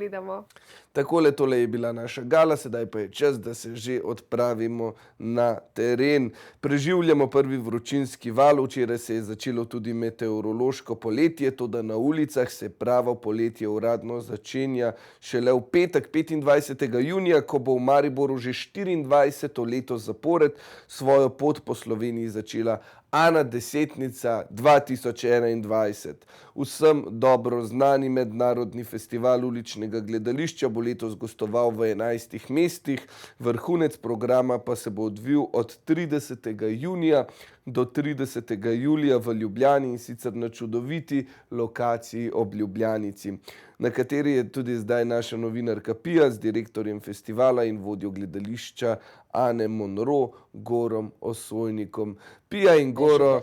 gledamo. Takole, tole je bila naša gala, sedaj pa je čas, da se že odpravimo na teren. Preživljamo prvi vročinski val, včeraj se je začelo tudi meteorološko poletje, toda na ulicah se pravo poletje uradno začenja šele v petek, 25. junija, ko bo v Mariboru že 24. leto zapored svojo pot po Sloveniji začela Ana Desetnica 2021. Vsem dobro znani mednarodni festival uličnega gledališča bo letos gostoval v 11 mestih, vrhunec programa pa se bo odvil od 30. junija do 30. julija v Ljubljani, in sicer na čudoviti lokaciji ob Ljubljanici, na kateri je tudi zdaj naša novinarka Pija z direktorjem festivala in vodjo gledališča Ane Monro, Gorom Osojnikom. Pija in Goro,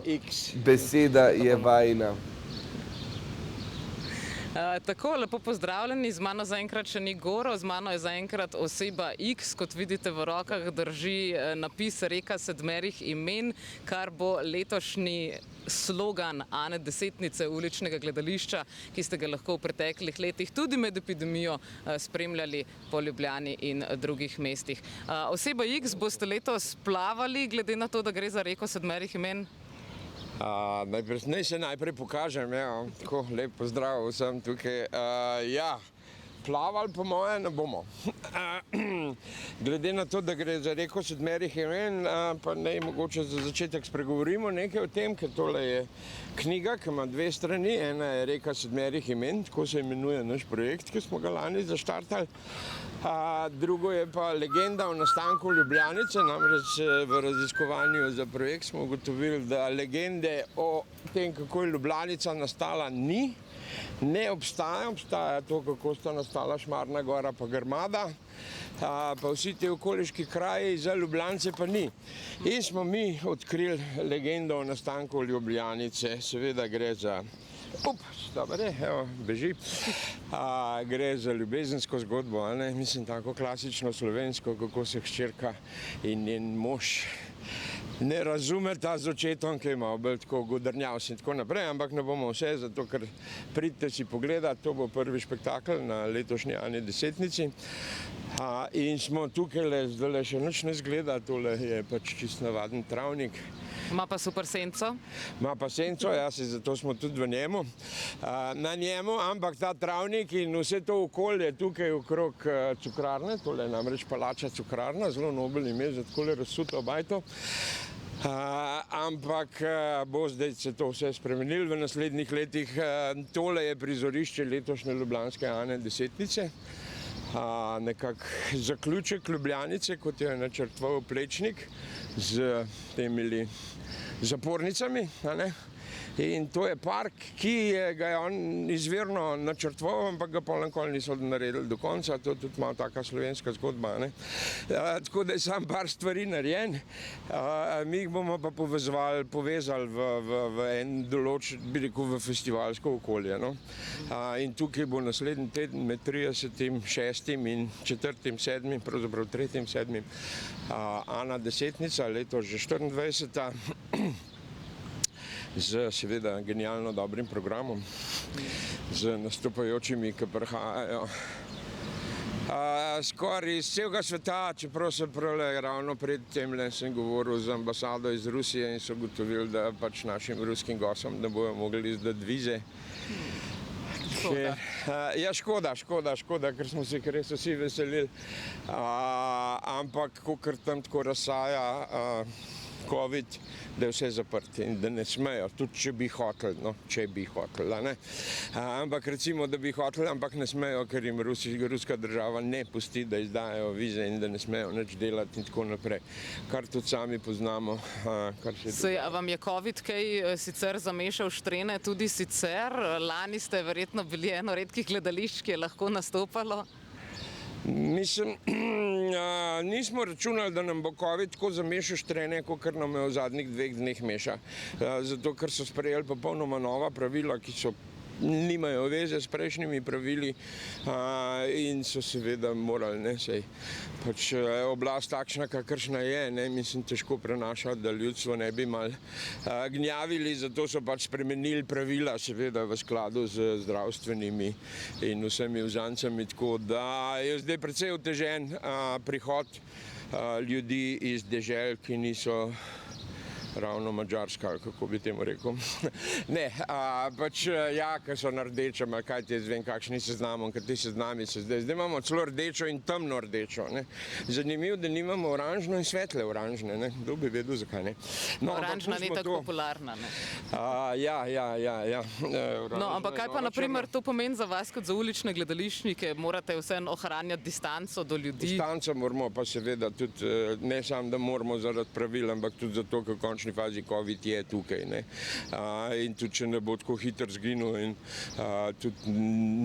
beseda je vajina. Tako, lepo pozdravljeni, z mano zaenkrat še ni Goro, z mano je zaenkrat oseba X, kot vidite v rokah drži napis Reka sedmerih imen, kar bo letošnji slogan Ane Desetnice uličnega gledališča, ki ste ga lahko v preteklih letih tudi med epidemijo spremljali po Ljubljani in drugih mestih. Oseba X, boste letos plavali, glede na to, da gre za Reko sedmerih imen? Naj se najprej pokažem, tako lep pozdrav vsem tukaj. Plavali po moje ne bomo. Glede na to, da gre za Reko sedmerih imen, pa naj mogoče za začetek spregovorimo nekaj o tem, ker tole je knjiga, ki ima dve strani. Ena je Reka sedmerih imen, tako se imenuje naš projekt, ki smo ga lani zaštartali. Drugo je pa legenda o nastanku Ljubljanice, namreč v raziskovanju za projekt smo ugotovili, da legende o tem, kako je Ljubljanica nastala, ne obstaja. Obstaja to, kako sta nastala Šmarna gora pa Grmada, pa vsi ti okoliški kraji, za Ljubljance pa ni. In smo mi odkrili legendo o nastanku Ljubljanice. Seveda gre za gre za ljubezensko zgodbo, mislim, tako klasično slovensko, kako se hčerka in njen mož ne razumeta z očetom, ki ima bolj tako godrnjavs in tako naprej, ampak ne bomo vse, zato ker pridite si pogledati, to bo prvi špektakel na letošnji Ani Desetnici. In smo tukaj, zdaj še nič ne zgleda, tole je pač čist navaden travnik. Ima pa super senco? Ima pa senco, zato smo tudi na njemu, ampak ta travnik in vse to okolje tukaj okrog cukrarne, tole je namreč palača Cukrarna, zelo nobel ime za takole razsuto bajto. Ampak bo zdaj se to vse spremenilo v naslednjih letih. Tole je prizorišče letošnje ljubljanske Ane Desetnice. Nekak zaključek Ljubljanice, kot je načrtoval Plečnik z temi zapornicami. In to je park, ki ga je on izvirno načrtoval, ampak ga pol nikoli niso naredili do konca. To je tudi malo taka slovenska zgodba. Tako da je samo par stvari narejen. Mi jih bomo pa povezali v en določen, bi rekel, v festivalsko okolje. In tukaj bo naslednji teden med 30.6. in 4.7., pravzaprav 3.7. Ana Desetnica, letos že 24. z seveda genialno dobrim programom, z nastopajočimi, ki prihajajo skoraj iz celega sveta, čeprav se ravno pred temle sem govoril z ambasado iz Rusije in so ugotovili, da pač našim ruskim gostom ne bojo mogli izdati vize. Škoda, ker smo se res vsi veselili, ampak kakor tam tako razsaja COVID, da je vse zaprto in da ne smejo, tudi če bi hoteli, ampak recimo, da bi hoteli, ampak ne smejo, ker jim ruska država ne pusti, da izdajajo vize in da ne smejo nič delati in tako naprej, kar tudi sami poznamo. A vam je COVID kaj sicer zamešal štrene tudi sicer? Lani ste verjetno bili eno redkih gledališč, ki je lahko nastopalo. Mislim, nismo računali, da nam bo COVID tako zamešal štrene, kakor nam je v zadnjih 2 dneh meša. Zato, ker so sprejeli popolnoma nova pravila, ki so nimajo veze s prejšnjimi pravili in so seveda morali, ne, sej pač oblast takšna, kakršna je, ne, mislim, težko prenašati, da ljudstvo ne bi mal gnjavili, zato so pač spremenili pravila, seveda v skladu z zdravstvenimi in vsemi uzancami, tako da je zdaj precej otežen prihod ljudi iz dežel, ki niso ravno Madžarska, ali kako bi temu rekel. Ne, pač ja, ker so na rdečem, ali kaj ti jaz vem, kakšni seznamom, ker ti seznami so zdaj. Zdaj imamo celo rdečo in temno rdečo, ne. Zanimivo, da nimamo oranžno in svetle oranžne, ne. Kdo bi vedel, zakaj ne. No, oranžna ni tako popularna, ne. Ja. No, ampak kaj pa naprimer to pomeni za vas kot za ulične gledališčnike? Morate vseeno ohranjati distanco do ljudi? Distanco moramo pa seveda tudi, ne samo, da moramo zaradi pravil, ampak tudi zato, ker v končni fazi COVID je tukaj, ne. In tudi, če ne bo tako hitro zginil in tudi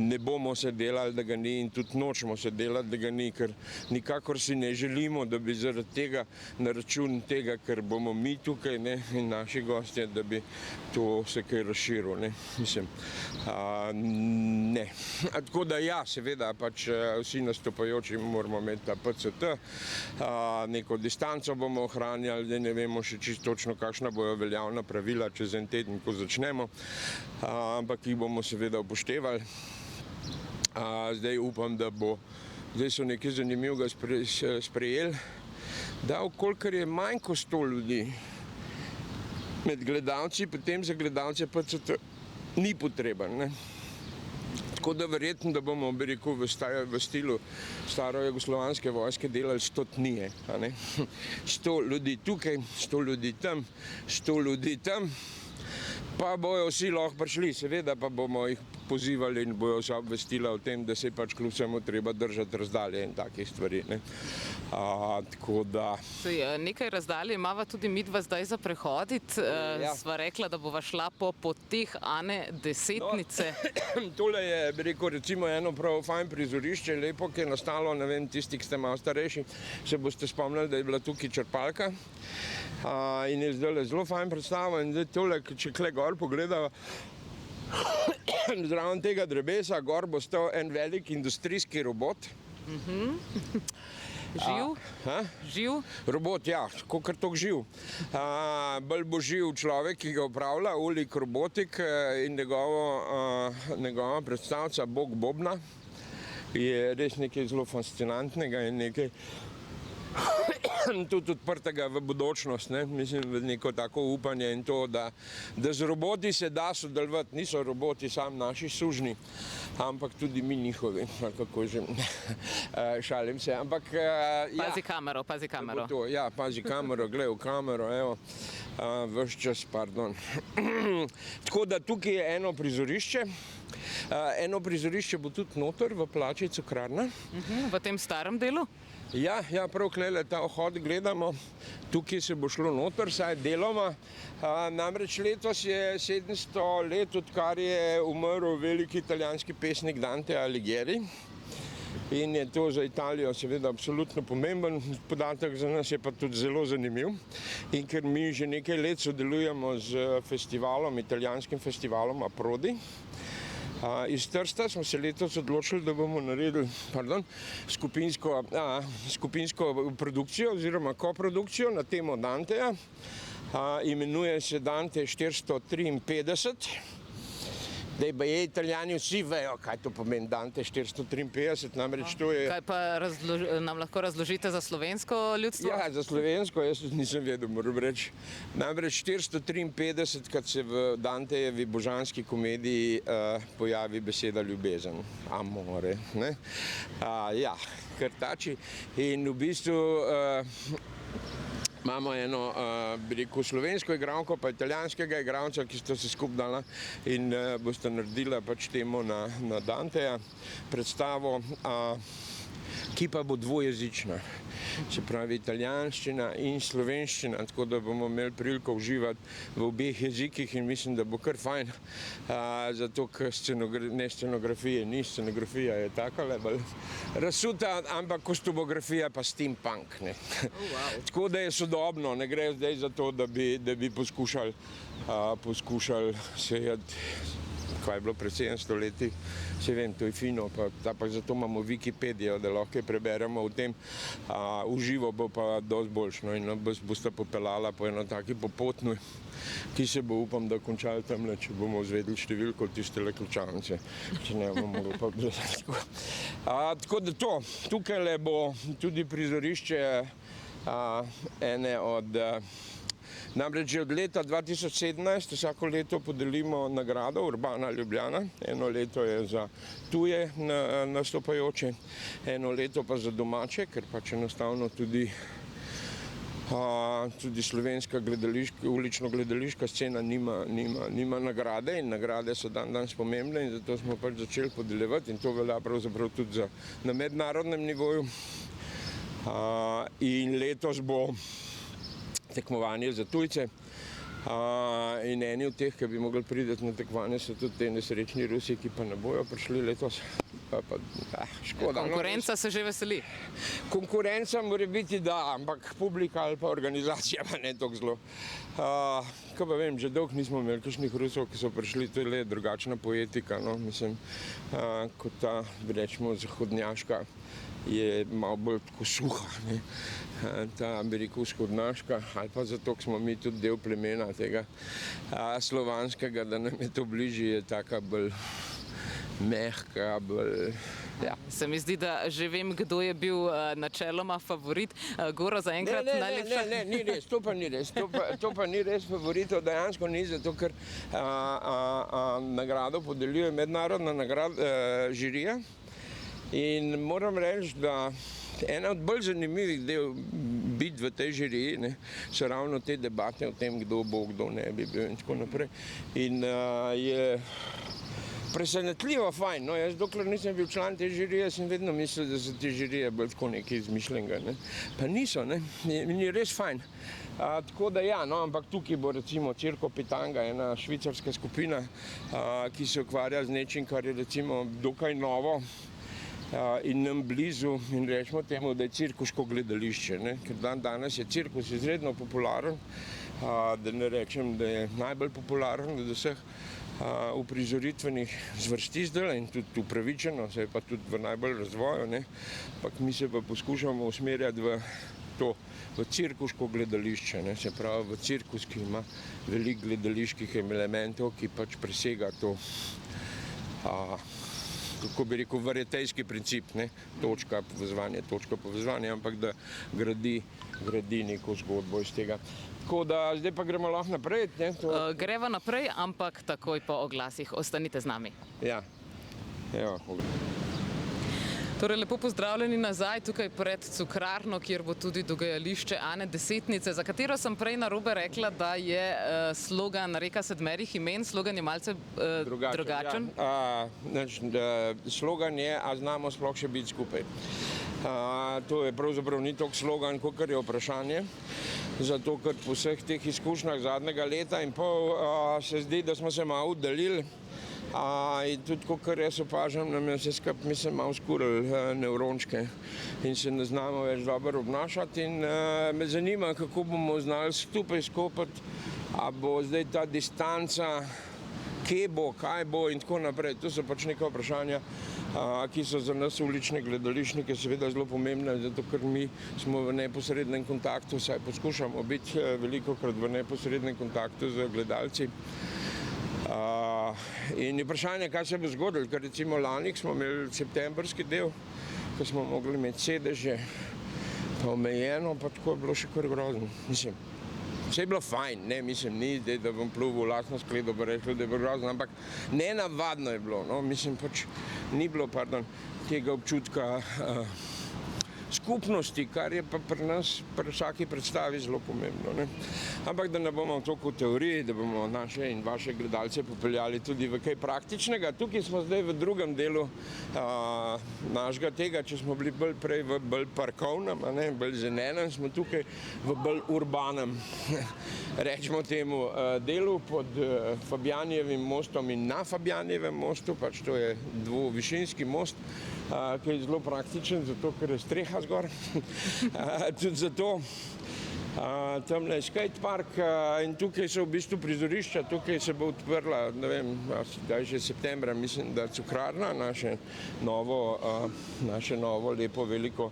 ne bomo se delali, da ga ni in tudi nočemo se delati, da ga ni, ker nikakor si ne želimo, da bi zaradi tega, na račun tega, ker bomo mi tukaj, ne, in naši gostje, da bi to se kaj razširilo, ne. Mislim, ne. Tako da ja, seveda, pač vsi nastopajoči moramo imeti ta PCT, neko distanco bomo ohranjali, da ne vemo še čisto točno, kakšna bojo veljavna pravila čez en teden, ko začnemo, ampak jih bomo seveda upoštevali. Zdaj upam, da bo, zdaj so nekaj zanimivega sprejeli, da kolikor je manj kot 100 ljudi med gledalci, potem za gledalce PCT ni potreben, ne. Tako da verjetno, da bomo, bi rekel, v stilu starojugoslovanske vojske delali 100 dni, a ne. 100 ljudi tukaj, 100 ljudi tam, 100 ljudi tam, pa bojo vsi lahko prišli, seveda pa bomo jih pozivali in bojo vsa obvestila o tem, da se je pač kljub vsemu treba držati razdalje in takih stvari, ne. Tako da... Nekaj razdalje imava tudi midva zdaj za prehoditi. Sva rekla, da bova šla po poteh Ane Desetnice. No, tole je, bi rekel, recimo eno prav fajn prizorišče, lepo, ki je nastalo, ne vem, tisti, ki ste malo starejši, se boste spomnili, da je bila tukaj črpalka in je zdaj zelo fajn predstava in zdaj tole, če kle gor pogledava, zraven tega drevesa gor bo stal en velik industrijski robot. Živ? Živ? Robot, ja, kakor toliko živ. Bolj bo živ človek, ki ga upravlja, Ulik Robotik in njegova predstavca Bog Bobna je res nekaj zelo fascinantnega in nekaj tudi odprtega v bodočnost, ne? Mislim, v neko tako upanje in to, da z roboti se da sodelovati, niso roboti samo naši sužnji, ampak tudi mi njihovi, kako že, šalim se, ampak ja. Pazi kamero, pazi kamero. Ja, pazi kamero, glej v kamero, evo, ves čas, pardon. Tako da tukaj je eno prizorišče bo tudi noter v plači Cukrarna. V tem starem delu? Ja, prav klele ta vhod gledamo, tukaj se bo šlo noter, saj deloma. Namreč letos je 700 let, odkar je umrl veliki italijanski pesnik Dante Alighieri. In je to za Italijo seveda absolutno pomemben podatek, za nas je pa tudi zelo zanimiv. In ker mi že nekaj let sodelujemo z festivalom, italijanskim festivalom Aprodi, iz Trsta smo se letos odločili, da bomo naredili skupinsko produkcijo oziroma koprodukcijo na temo Danteja. Imenuje se Dante 453. Zdaj pa je Italijani vsi vejo, kaj to pomeni Dante 453, namreč to je... Kaj pa nam lahko razložite za slovensko ljudstvo? Ja, za slovensko, jaz nisem vedel, moram reči. Namreč 453, kad se v Dantejevi božanski komediji pojavi beseda ljubezen, amore, ne? Ja, krtači. In v bistvu imamo eno, bi rekel, slovensko igralko pa italijanskega igralca, ki sta se skupaj dala in bosta naredila pač temo na Danteja predstavo, ki pa bo dvojezična. Se pravi italijanščina in slovenščina, tako da bomo imeli priliko uživati v obeh jezikih in mislim, da bo kar fajn, zato ker ne scenografije ni, scenografija je takale bolj razsuta, ampak kostumografija pa steampunk, ne. Tako da je sodobno, ne gre zdaj za to, da bi poskušali sejati kaj je bilo pred 700 leti, se vem, to je fino, pa zato imamo Wikipedijo, da lahko preberemo o tem, v živo bo pa dosti boljšno in boste popeljala po eno taki popotni, ki se bo, upam, da končali tamle, če bomo izvedeli številko tiste ključavnice, če ne bomo mogli pa blizati. Tako da to, tukaj bo tudi prizorišče ene od namreč že od leta 2017 vsako leto podelimo nagrado Urbana Ljubljana. Eno leto je za tuje nastopajoče, eno leto pa za domače, ker pač enostavno tudi slovenska ulično gledališka scena nima nagrade in nagrade so danes pomembne in zato smo pač začeli podeljevati in to velja pravzaprav tudi na mednarodnem nivoju. In letos bo tekmovanje za tujce in eni od teh, ki bi mogli priti na tekmovanje, so tudi te nesrečni Rusi, ki pa ne bojo prišli letos. Škoda. Konkurenca se že veseli. Konkurenca mora biti, da, ampak publika ali pa organizacija pa ne tako zelo. Kaj pa vem, že dolgo nismo imeli kakšnih Rusov, ki so prišli, to je le drugačna poetika, no, mislim, kot ta, rečemo, zahodnjaška je malo bolj tako suha, ne. Ta, bi rekel, vzhodnaška, ali pa zato, ker smo mi tudi del plemena tega slovanskega, da nam je to bližje, je taka bolj mehka, bolj, ja. Se mi zdi, da že vem, kdo je bil načeloma favorit. Goro, zaenkrat najlepša. Ne, ni res, to pa ni res. To pa ni res favoritov, dejansko ni, zato ker nagrado podeljuje mednarodna žirija. In moram reči, da ena od bolj zanimivih del biti v tej žiriji so ravno te debate o tem, kdo bo, kdo ne bi bil in tako naprej. In je presenetljivo fajn. No, jaz dokler nisem bil član te žirije, sem vedno mislil, da so te žirije bolj tako nekaj izmišljenega. Ne. Pa niso, ne. In je res fajn. Tako da ja, no, ampak tukaj bo recimo Circo Pitanga, ena švicarska skupina, ki se ukvarja z nečim, kar je recimo dokaj novo in nam blizu in rečemo temu, da je cirkuško gledališče, ne? Ker danes je cirkus izredno popularen, da ne rečem, da je najbolj popularen od vseh uprizoritvenih zvrsti zdaj in tudi upravičeno, se je pa tudi v najbolj razvoju, ne? Ampak mi se pa poskušamo usmerjati v cirkuško gledališče, ne? Se pravi v cirkus, ki ima veliko gledaliških elementov, ki pač presega to kako bi rekel, varietejski princip, ne, točka povezovanja, ampak da gradi neko zgodbo iz tega. Tako da zdaj pa gremo lahko naprej, ne? Greva naprej, ampak takoj po oglasih. Ostanite z nami. Ja, evo. Torej, lepo pozdravljeni nazaj tukaj pred Cukrarno, kjer bo tudi dogajališče Ane Desetnice, za katero sem prej narobe rekla, da je slogan Reka sedmerih imen. Slogan je malce drugačen. Ja. Slogan je, a znamo sploh še biti skupaj. To je pravzaprav ni toliko slogan, kakor je vprašanje, zato ker po vseh teh izkušnjah zadnjega leta in pol se zdi, da smo se malo oddaljili. In tudi, kakor jaz opažam, nam je vse skupaj, mislim, malo skurili nevrončke in se ne znamo več dobro obnašati in me zanima, kako bomo znali skupaj skopati, a bo zdaj ta distanca, kje bo, kaj bo in tako naprej. To so pač neka vprašanja, ki so za nas ulične gledališčnike seveda zelo pomembne, zato ker mi smo v neposrednem kontaktu, saj poskušamo biti velikokrat v neposrednem kontaktu z gledalci. In vprašanje, kaj se bo zgodilo, ker recimo lani smo imeli septembrski del, ko smo mogli imeti sedeže, pa omejeno, pa tako je bilo še kar grozno. Mislim, vse je bilo fajn, ne, mislim, ni zdaj, da bom plul v lastno skledo, pa rekli, da je bilo grozno, ampak nenavadno je bilo, no, mislim, pač ni bilo, tega občutka skupnosti, kar je pa pri nas, pri vsaki predstavi zelo pomembno, ne. Ampak da ne bomo toliko v teoriji, da bomo naše in vaše gledalce popeljali tudi v kaj praktičnega. Tukaj smo zdaj v drugem delu našega tega, če smo bili prej v bolj parkovnem, bolj zelenem, smo tukaj v bolj urbanem, rečemo temu, delu pod Fabjanjevim mostom in na Fabjanjevem mostu, pač to je dvovišinski most, ki je zelo praktičen, zato ker je streha zgor. Tudi zato, Tamle je skatepark in tukaj so v bistvu prizorišča, tukaj se bo odprla, ne vem, kdaj že septembra, mislim, da Cukrarna, naše novo lepo veliko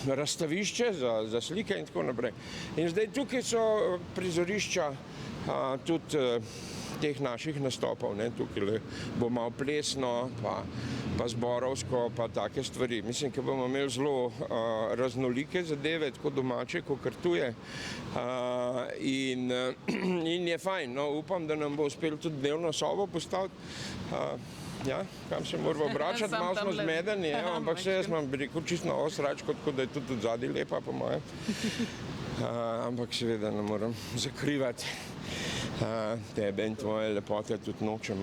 razstavišče za slike in tako naprej. In zdaj tukaj so prizorišča tudi teh naših nastopov, ne, tukaj bo malo plesno, pa zborovsko, pa take stvari. Mislim, da bomo imeli zelo raznolike zadeve, tako domače, kot tuje. In je fajn, no, upam, da nam bo uspelo tudi dnevno sobo postaviti. Ja, kam se moramo vračati, malo smo zmedeni, ampak se jaz imam, bi rekel, čisto novo sračko, tako da je tudi od zadaj lepa, po moje. Ampak seveda ne moram zakrivati tebe in tvoje lepote, tudi nočem.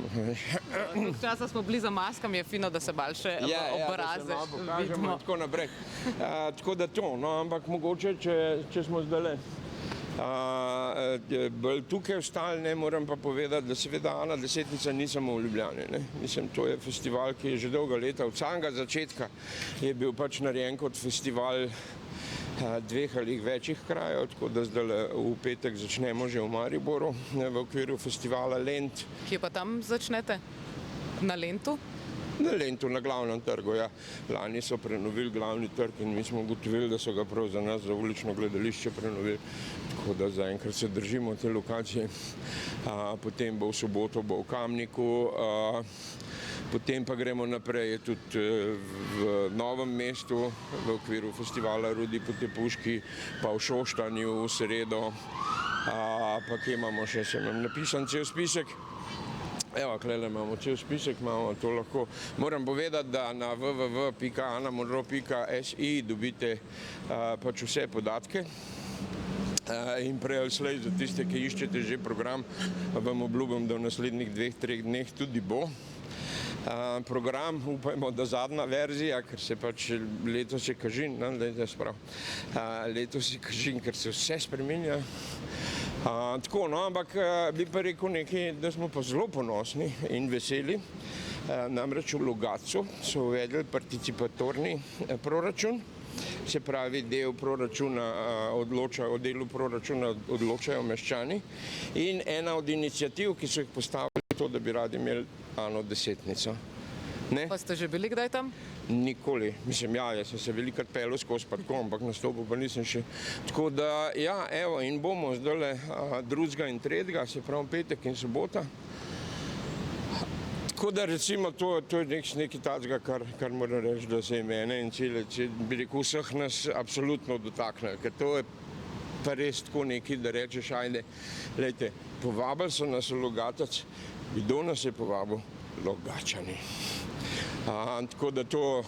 Časa smo bili za maskami, je fino, da se malo še obraze vidimo. Tako naprej. Tako da to, no, ampak mogoče, če smo zdajle tukaj ostali, ne, moram pa povedati, da seveda Ana desetnica ni samo v Ljubljani, ne. Mislim, to je festival, ki je že dolga leta, od samega začetka je bil pač narejen kot festival dveh ali večjih krajev, tako da zdaj v petek začnemo že v Mariboru v okviru festivala Lent. Kje pa tam začnete? Na Lentu? Na Lentu, na glavnem trgu, ja. Lani so prenovili glavni trg in mi smo ugotovili, da so ga prav za nas, za ulično gledališče prenovili. Tako da zaenkrat se držimo te lokacije. Potem bo v soboto v Kamniku, potem pa gremo naprej tudi v Novem mestu v okviru festivala Rudi Potepuški, pa v Šoštanju v sredo. Pa kje imamo še, sem nam napisan cel spisek. Evo, klele imamo cel spisek, imamo to lahko. Moram povedati, da na www.anamonro.si dobite pač vse podatke. In prej ali slej, za tiste, ki iščete že program, vam obljubim, da v naslednjih 2-3 dneh tudi bo. Program, upajmo, da zadnja verzija, ker se pač letos je kažin, letos je kažin, ker se vse spreminja. Tako, no, ampak bi pa rekel nekaj, da smo pa zelo ponosni in veseli. Namreč v Logatcu so uvedli participatorni proračun, se pravi, del proračuna o delu proračuna odločajo meščani. In ena od iniciativ, ki so jih postavili, je to, da bi radi imeli Ano desetnico. Ne? Pa ste že bili kdaj tam? Nikoli. Mislim, jaz sem se velikrat peljal skozi parkom, ampak nastopil pa nisem še. Tako da, ja, evo, in bomo zdajle 2. in 3., se pravi petek in sobota. Tako da recimo to je nekaj takega, kar moram reči, da se je mene in bi rekel, vseh nas absolutno dotaknilo, ker to je pa res tako nekaj, da rečeš, ajde, glejte, povabili so nas v Logatec, kdo nas je povabil? Logatčani. Tako da to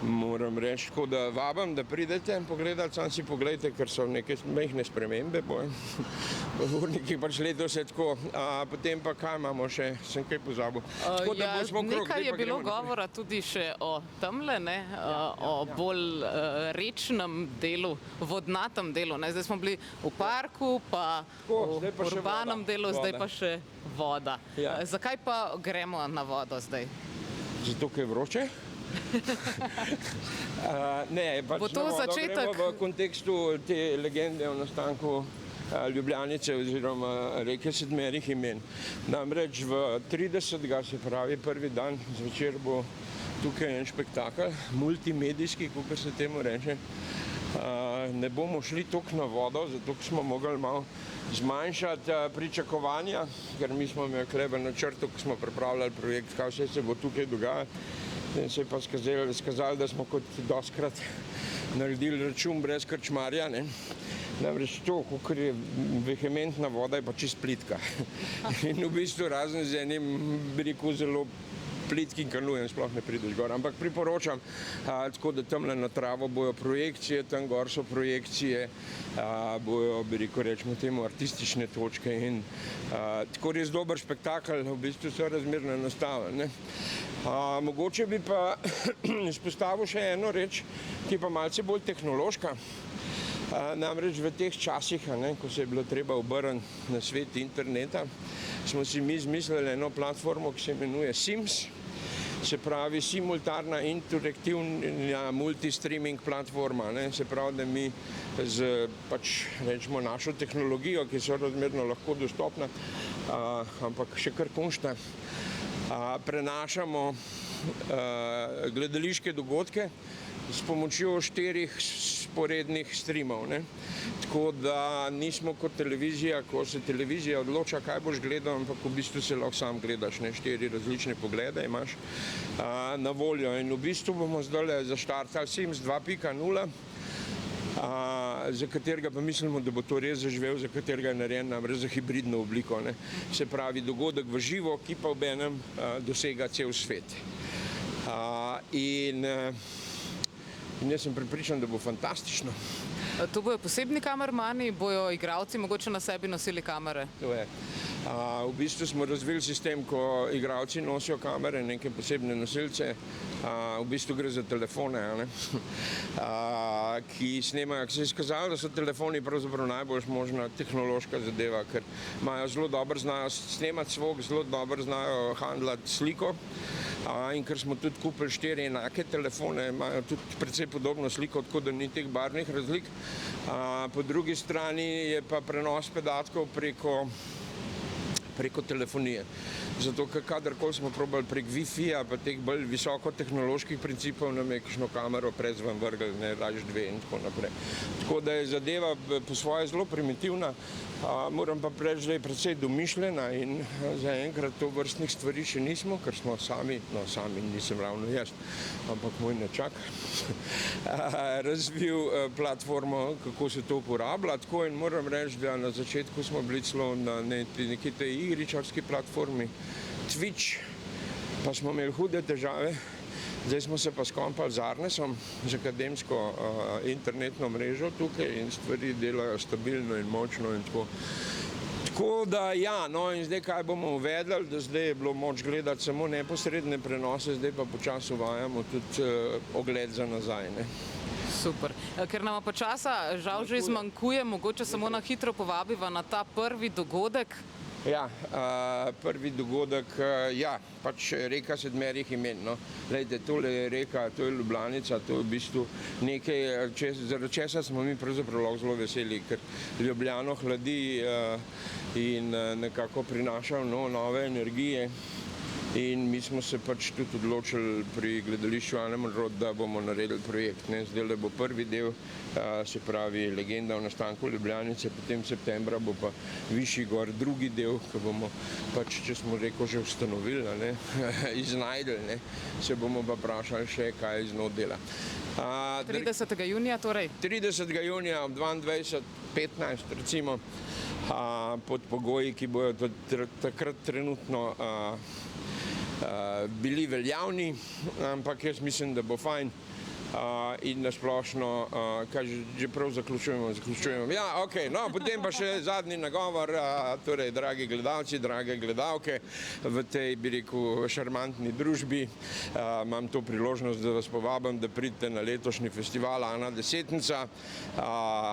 moram reči, tako da vabim, da pridete in pogledati, sam si pogledajte, ker so neke majhne spremembe, urniki pač letos je tako, potem pa kaj imamo še, sem kaj pozabil. Nekaj je bilo govora tudi še o tamle, ne, o bolj rečnem delu, vodnatem delu, ne, zdaj smo bili v parku, pa v urbanem delu, zdaj pa še voda. Zakaj pa gremo na vodo zdaj? Zato, ker je vroče? Ne, pač na vodo gremo v kontekstu te legende o nastanku Ljubljanice oziroma reke sedmerih imen. Namreč v 30. se pravi prvi dan zvečer bo tukaj en spektakel, multimedijski, kakor se temu reče. Ne bomo šli toliko na vodo, zato smo mogli malo zmanjšati pričakovanja, ker mi smo imeli tukaj v načrtu, ko smo pripravljali projekt, kaj vse se bo tukaj dogajati. In se je pa skazali, da smo kot dostikrat naredili račun brez krčmarja, ne. Namreč to, kakor je vehementna voda, je pa čist plitka. In v bistvu razen z enim, bi rekel, zelo plitkim kanujem, sploh ne prideš gor. Ampak priporočam, tako da tamle na travo bojo projekcije, tam gor so projekcije, bojo, bi rekel, rečemo temu, artistične točke in tako res dober spektakel, v bistvu so razmerno enostaven, ne. Mogoče bi pa izpostavil še eno reč, ki je pa malce bolj tehnološka. Namreč v teh časih, ko se je bilo treba obrniti na svet interneta, smo si mi izmislili eno platformo, ki se imenuje Sims. se pravi simultana interaktivna multistreaming platforma, ne? Se pravi, da mi z pač rečemo našo tehnologijo, ki so razmerno lahko dostopna, ampak še kar končna, prenašamo gledališke dogodke s pomočjo 4 sporednih streamov, ne? Tako da nismo kot televizija, ko se televizija odloča, kaj boš gledal, ampak v bistvu se lahko sam gledaš, ne? 4 različne poglede imaš na voljo in v bistvu bomo zdaj zaštartali Sims 2.0, za katerega pa mislimo, da bo to res zaživel, za katerega je narejen namreč za hibridno obliko, ne? Se pravi dogodek v živo, ki pa obenem dosega cel svet. In jaz sem prepričan, da bo fantastično. To bojo posebni kamermani, bojo igralci mogoče na sebi nosili kamere? To je. V bistvu smo razvili sistem, ko igralci nosijo kamere, neke posebne nosilce, v bistvu gre za telefone, ne? Ki snemajo. Se je izkazalo, da so telefoni pravzaprav najbolj možna tehnološka zadeva, ker imajo zelo dobro, znajo snemati zvok, zelo dobro znajo handlati sliko. In ker smo tudi kupili 4 enake telefone, imajo tudi precej podobno sliko, tako da ni teh barvnih razlik. Po drugi strani je pa prenos podatkov preko telefonije. Zato, ker kadarkoli smo probali prek Wi-Fi-ja pa teh bolj visokotehnoloških principov, nam je kakšno kamero prezven vrgli, ne, raje 2 in tako naprej. Tako da je zadeva po svoje zelo primitivna, moram pa reči, da je precej domišljena in zaenkrat to vrstnih stvari še nismo, ker smo sami, no sami nisem ravno jaz, ampak moj nečak, razvil platformo, kako se to uporablja, tako in moram reči, da na začetku smo bili celo na neki tej igričarski platformi, Twitch, pa smo imeli hude težave, zdaj smo se pa skompali z Arnesom, z akademsko internetno mrežo tukaj in stvari delajo stabilno in močno in tako. Tako da ja, no in zdaj kaj bomo uvedli, da zdaj je bilo moč gledati samo neposredne prenose, zdaj pa počasi uvajamo tudi ogled za nazaj, ne. Super. Ker nama pa časa žal že zmanjkuje, mogoče samo na hitro povabiva na ta prvi dogodek. Ja, prvi dogodek, ja, pač reka 7 imen, no. Glejte, tole je reka, to je Ljubljanica, to je v bistvu nekaj, zaradi česa smo mi pravzaprav lahko zelo veseli, ker Ljubljano hladi in nekako prinaša nove energije. In mi smo se pač tudi odločili pri gledališču Anemonrod, da bomo naredili projekt, ne. Zdajle bo prvi del, se pravi legenda o nastanku Ljubljanice, potem septembra bo pa višji gor drugi del, ko bomo pač, če smo rekel, že ustanovili, ne, iznajdli, ne, se bomo pa vprašali še, kaj iz njo dela. 30. junija torej? 30. junija ob 22:15 recimo, pod pogoji, ki bojo takrat trenutno bili veljavni, ampak jaz mislim, da bo fajn in na splošno, kaj že prav zaključujemo. Ja, okej, no, potem pa še zadnji nagovor, torej, dragi gledalci, drage gledalke, v tej, bi rekel, šarmantni družbi, imam to priložnost, da vas povabim, da pridete na letošnji festival Ana Desetnica,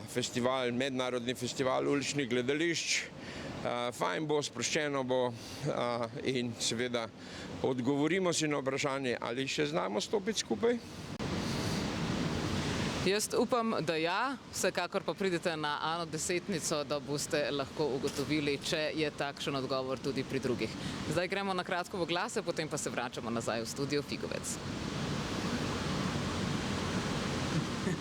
festival, mednarodni festival uličnih gledališč. Fajn bo, sproščeno bo in seveda odgovorimo si na vprašanje, ali še znamo stopiti skupaj. Jaz upam, da ja, vsekakor pa pridete na Ano Desetnico, da boste lahko ugotovili, če je takšen odgovor tudi pri drugih. Zdaj gremo na kratko v oglase, potem pa se vračamo nazaj v studio Figovec.